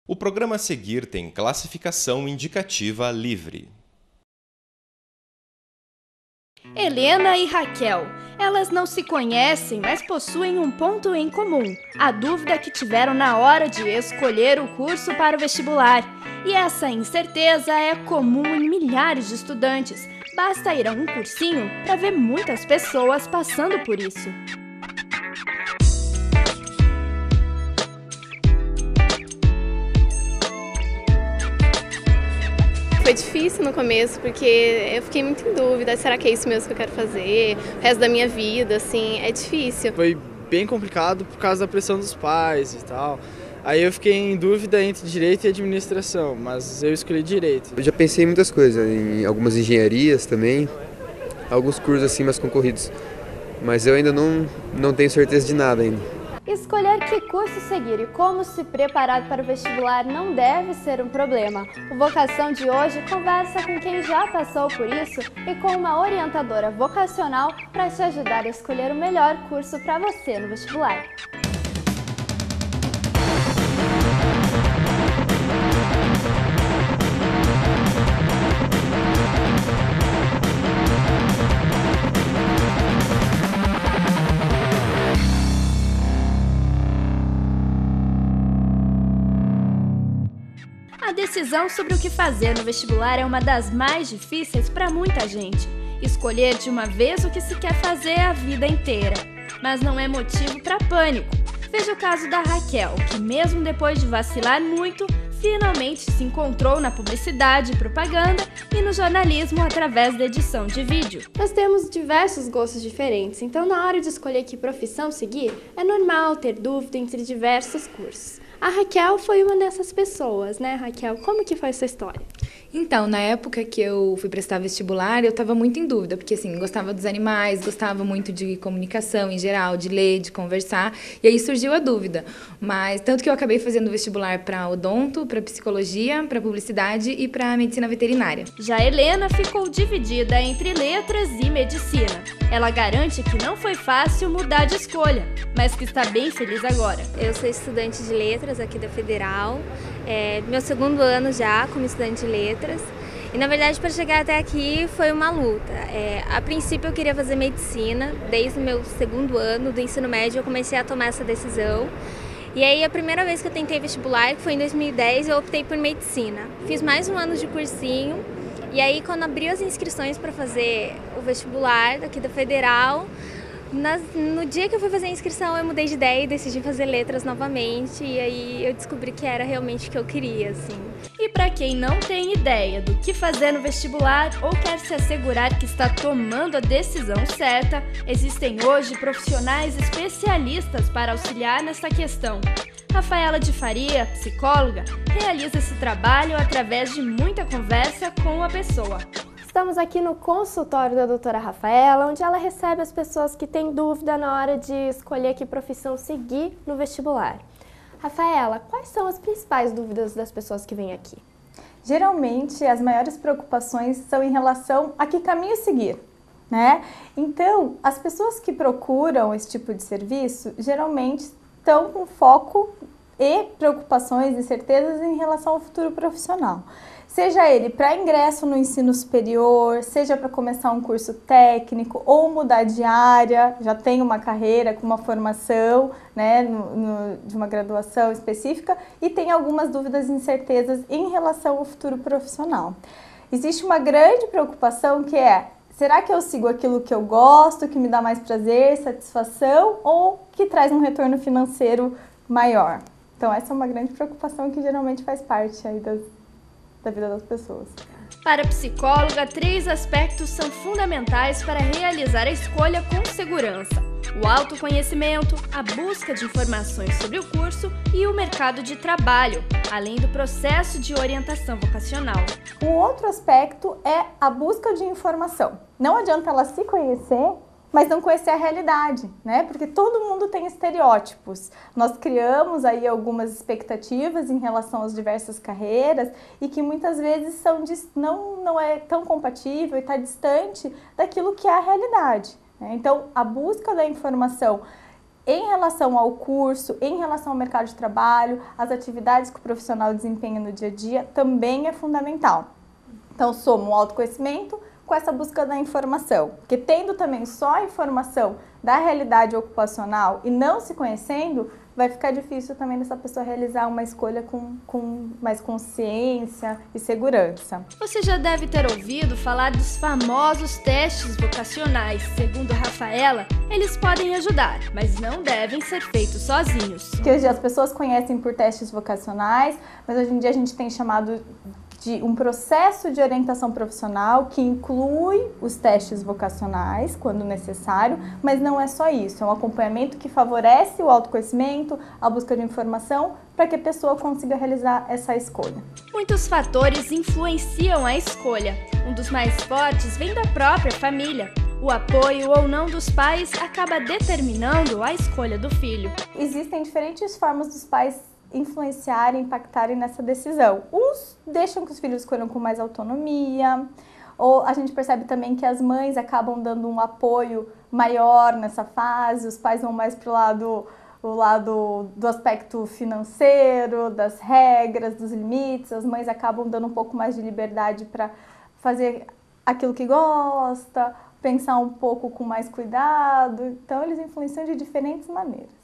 O programa a seguir tem classificação indicativa livre. Helena e Raquel. Elas não se conhecem, mas possuem um ponto em comum: a dúvida que tiveram na hora de escolher o curso para o vestibular. E essa incerteza é comum em milhares de estudantes. Basta ir a um cursinho para ver muitas pessoas passando por isso. Foi difícil no começo, porque eu fiquei muito em dúvida, será que é isso mesmo que eu quero fazer? O resto da minha vida, assim, é difícil. Foi bem complicado por causa da pressão dos pais e tal. Aí eu fiquei em dúvida entre direito e administração, mas eu escolhi direito. Eu já pensei em muitas coisas, em algumas engenharias também, alguns cursos assim mais concorridos, mas eu ainda não tenho certeza de nada ainda. Escolher que curso seguir e como se preparar para o vestibular não deve ser um problema. O Vocação de hoje conversa com quem já passou por isso e com uma orientadora vocacional para te ajudar a escolher o melhor curso para você no vestibular. A decisão sobre o que fazer no vestibular é uma das mais difíceis para muita gente. Escolher de uma vez o que se quer fazer a vida inteira. Mas não é motivo para pânico. Veja o caso da Raquel, que mesmo depois de vacilar muito, finalmente se encontrou na publicidade e propaganda e no jornalismo através da edição de vídeo. Nós temos diversos gostos diferentes, então na hora de escolher que profissão seguir, é normal ter dúvida entre diversos cursos. A Raquel foi uma dessas pessoas, né, Raquel? Como que foi essa história? Então, na época que eu fui prestar vestibular, eu estava muito em dúvida, porque assim, gostava dos animais, gostava muito de comunicação em geral, de ler, de conversar, e aí surgiu a dúvida. Mas tanto que eu acabei fazendo vestibular para odonto, para psicologia, para publicidade e para medicina veterinária. Já Helena ficou dividida entre letras e medicina. Ela garante que não foi fácil mudar de escolha, mas que está bem feliz agora. Eu sou estudante de letras aqui da Federal, meu segundo ano já como estudante de letras. E na verdade para chegar até aqui foi uma luta. A princípio eu queria fazer medicina, desde o meu segundo ano do ensino médio eu comecei a tomar essa decisão. E aí a primeira vez que eu tentei vestibular, que foi em 2010, eu optei por medicina. Fiz mais um ano de cursinho e aí quando abriu as inscrições para fazer o vestibular aqui da Federal, no dia que eu fui fazer a inscrição eu mudei de ideia e decidi fazer letras novamente e aí eu descobri que era realmente o que eu queria, assim. E para quem não tem ideia do que fazer no vestibular ou quer se assegurar que está tomando a decisão certa, existem hoje profissionais especialistas para auxiliar nessa questão. Rafaela de Faria, psicóloga, realiza esse trabalho através de muita conversa com a pessoa. Estamos aqui no consultório da doutora Rafaela, onde ela recebe as pessoas que têm dúvida na hora de escolher que profissão seguir no vestibular. Rafaela, quais são as principais dúvidas das pessoas que vêm aqui? Geralmente, as maiores preocupações são em relação a que caminho seguir, né? Então, as pessoas que procuram esse tipo de serviço, geralmente estão com foco e preocupações e certezas em relação ao futuro profissional. Seja ele para ingresso no ensino superior, seja para começar um curso técnico ou mudar de área, já tem uma carreira com uma formação, né, de uma graduação específica e tem algumas dúvidas e incertezas em relação ao futuro profissional. Existe uma grande preocupação que é: será que eu sigo aquilo que eu gosto, que me dá mais prazer, satisfação ou que traz um retorno financeiro maior? Então essa é uma grande preocupação que geralmente faz parte aí da vida das pessoas. Para a psicóloga, 3 aspectos são fundamentais para realizar a escolha com segurança: o autoconhecimento, a busca de informações sobre o curso e o mercado de trabalho, além do processo de orientação vocacional. O outro aspecto é a busca de informação. Não adianta ela se conhecer, mas não conhecer a realidade, né? Porque todo mundo tem estereótipos. Nós criamos aí algumas expectativas em relação às diversas carreiras e que muitas vezes não é tão compatível e está distante daquilo que é a realidade, né? Então, a busca da informação em relação ao curso, em relação ao mercado de trabalho, as atividades que o profissional desempenha no dia a dia, também é fundamental. Então, soma o autoconhecimento com essa busca da informação, porque tendo também só a informação da realidade ocupacional e não se conhecendo, vai ficar difícil também dessa pessoa realizar uma escolha com mais consciência e segurança. Você já deve ter ouvido falar dos famosos testes vocacionais. Segundo Rafaela, eles podem ajudar, mas não devem ser feitos sozinhos. Porque hoje as pessoas conhecem por testes vocacionais, mas hoje em dia a gente tem chamado de um processo de orientação profissional que inclui os testes vocacionais, quando necessário, mas não é só isso, é um acompanhamento que favorece o autoconhecimento, a busca de informação, para que a pessoa consiga realizar essa escolha. Muitos fatores influenciam a escolha. Um dos mais fortes vem da própria família. O apoio ou não dos pais acaba determinando a escolha do filho. Existem diferentes formas dos pais influenciarem, impactarem nessa decisão. Uns deixam que os filhos escolham com mais autonomia, ou a gente percebe também que as mães acabam dando um apoio maior nessa fase, os pais vão mais para o lado do aspecto financeiro, das regras, dos limites, as mães acabam dando um pouco mais de liberdade para fazer aquilo que gosta, pensar um pouco com mais cuidado, então eles influenciam de diferentes maneiras.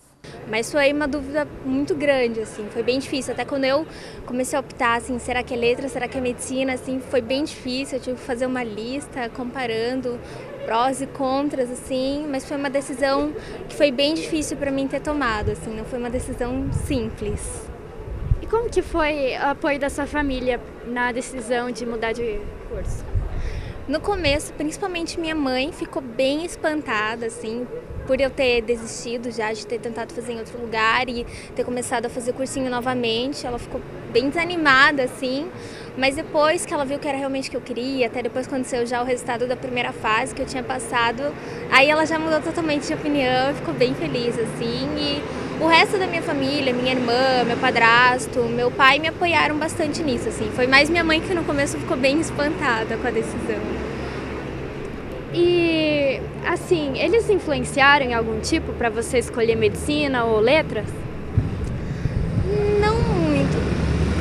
Mas foi uma dúvida muito grande, assim, foi bem difícil. Até quando eu comecei a optar, assim, será que é letra, será que é medicina, assim, foi bem difícil. Eu tive que fazer uma lista comparando prós e contras, assim, mas foi uma decisão que foi bem difícil para mim ter tomado, assim, não foi uma decisão simples. E como que foi o apoio da sua família na decisão de mudar de curso? No começo, principalmente minha mãe ficou bem espantada, assim, por eu ter desistido já de ter tentado fazer em outro lugar e ter começado a fazer cursinho novamente. Ela ficou bem desanimada, assim, mas depois que ela viu que era realmente o que eu queria, até depois quando saiu já o resultado da primeira fase que eu tinha passado, aí ela já mudou totalmente de opinião e ficou bem feliz, assim, e o resto da minha família, minha irmã, meu padrasto, meu pai me apoiaram bastante nisso, assim. Foi mais minha mãe que no começo ficou bem espantada com a decisão. E, assim, eles influenciaram em algum tipo para você escolher medicina ou letras? Não muito.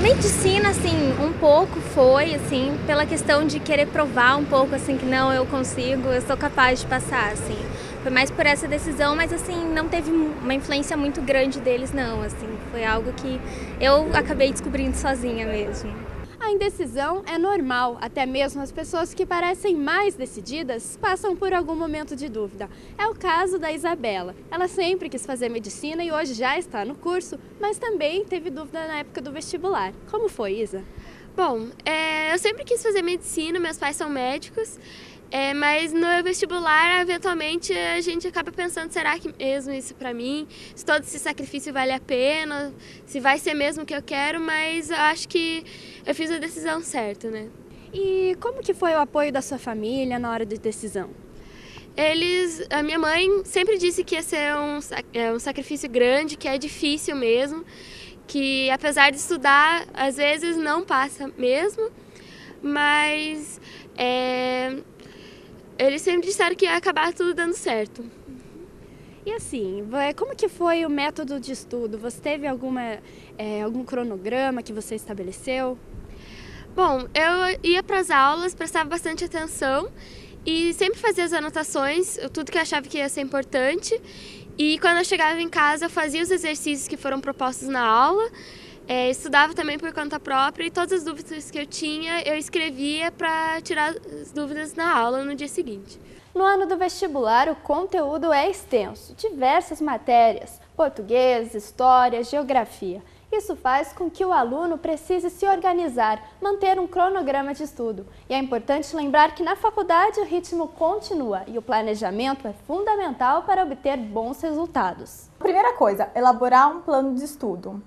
Medicina, assim, um pouco foi, assim, pela questão de querer provar um pouco, assim, que não, eu consigo, eu sou capaz de passar, assim. Foi mais por essa decisão, mas assim, não teve uma influência muito grande deles, não, assim. Foi algo que eu acabei descobrindo sozinha mesmo. A indecisão é normal, até mesmo as pessoas que parecem mais decididas passam por algum momento de dúvida. É o caso da Isabela. Ela sempre quis fazer medicina e hoje já está no curso, mas também teve dúvida na época do vestibular. Como foi, Isa? Bom, eu sempre quis fazer medicina, meus pais são médicos. Mas no vestibular, eventualmente, a gente acaba pensando, será que mesmo isso pra mim? Se todo esse sacrifício vale a pena? Se vai ser mesmo o que eu quero? Mas eu acho que eu fiz a decisão certa, né? E como que foi o apoio da sua família na hora de decisão? A minha mãe sempre disse que ia ser um sacrifício grande, que é difícil mesmo, que apesar de estudar, às vezes não passa mesmo, mas eles sempre disseram que ia acabar tudo dando certo. E assim, como que foi o método de estudo? Você teve algum cronograma que você estabeleceu? Bom, eu ia para as aulas, prestava bastante atenção e sempre fazia as anotações, tudo que eu achava que ia ser importante. E quando eu chegava em casa, eu fazia os exercícios que foram propostos na aula, estudava também por conta própria e todas as dúvidas que eu tinha, eu escrevia para tirar as dúvidas na aula no dia seguinte. No ano do vestibular, o conteúdo é extenso, diversas matérias, português, história, geografia. Isso faz com que o aluno precise se organizar, manter um cronograma de estudo. E é importante lembrar que na faculdade o ritmo continua e o planejamento é fundamental para obter bons resultados. Primeira coisa, elaborar um plano de estudo.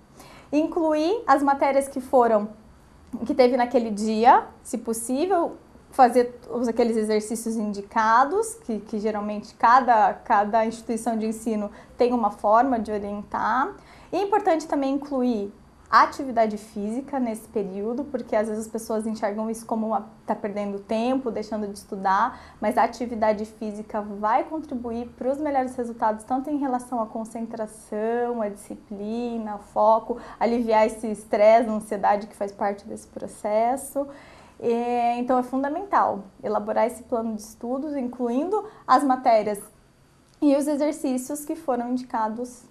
Incluir as matérias que teve naquele dia, se possível, fazer aqueles exercícios indicados, que geralmente cada instituição de ensino tem uma forma de orientar. E é importante também incluir atividade física nesse período, porque às vezes as pessoas enxergam isso como tá perdendo tempo, deixando de estudar, mas a atividade física vai contribuir para os melhores resultados, tanto em relação à concentração, à disciplina, ao foco, aliviar esse estresse, a ansiedade que faz parte desse processo. Então é fundamental elaborar esse plano de estudos, incluindo as matérias e os exercícios que foram indicados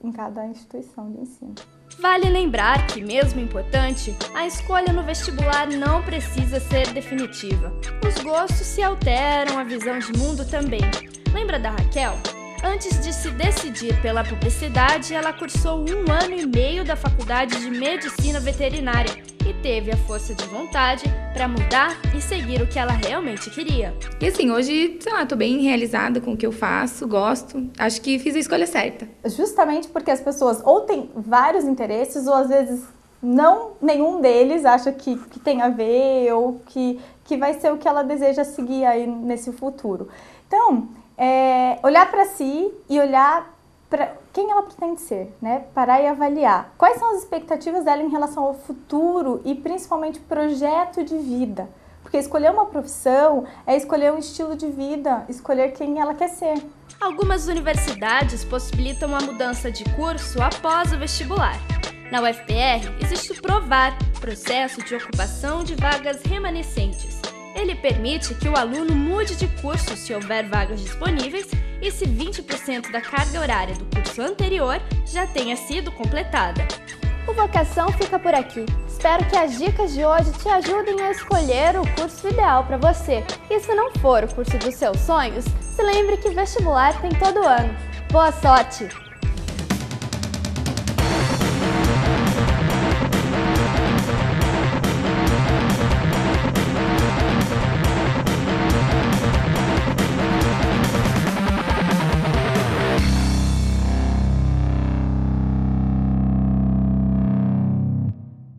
em cada instituição de ensino. Vale lembrar que, mesmo importante, a escolha no vestibular não precisa ser definitiva. Os gostos se alteram, a visão de mundo também. Lembra da Raquel? Antes de se decidir pela publicidade, ela cursou 1 ano e meio da Faculdade de Medicina Veterinária e teve a força de vontade para mudar e seguir o que ela realmente queria. E assim, hoje, sei lá, tô bem realizada com o que eu faço, gosto, acho que fiz a escolha certa. Justamente porque as pessoas ou têm vários interesses ou às vezes nenhum deles acha que tem a ver ou que vai ser o que ela deseja seguir aí nesse futuro. Então, olhar para si e olhar para quem ela pretende ser, né? Parar e avaliar quais são as expectativas dela em relação ao futuro e principalmente projeto de vida. Porque escolher uma profissão é escolher um estilo de vida, escolher quem ela quer ser. Algumas universidades possibilitam a mudança de curso após o vestibular. Na UFPR existe o PROVAR, Processo de Ocupação de Vagas Remanescentes. Ele permite que o aluno mude de curso se houver vagas disponíveis e se 20% da carga horária do curso anterior já tenha sido completada. O Vocação fica por aqui. Espero que as dicas de hoje te ajudem a escolher o curso ideal para você. E se não for o curso dos seus sonhos, se lembre que vestibular tem todo ano. Boa sorte!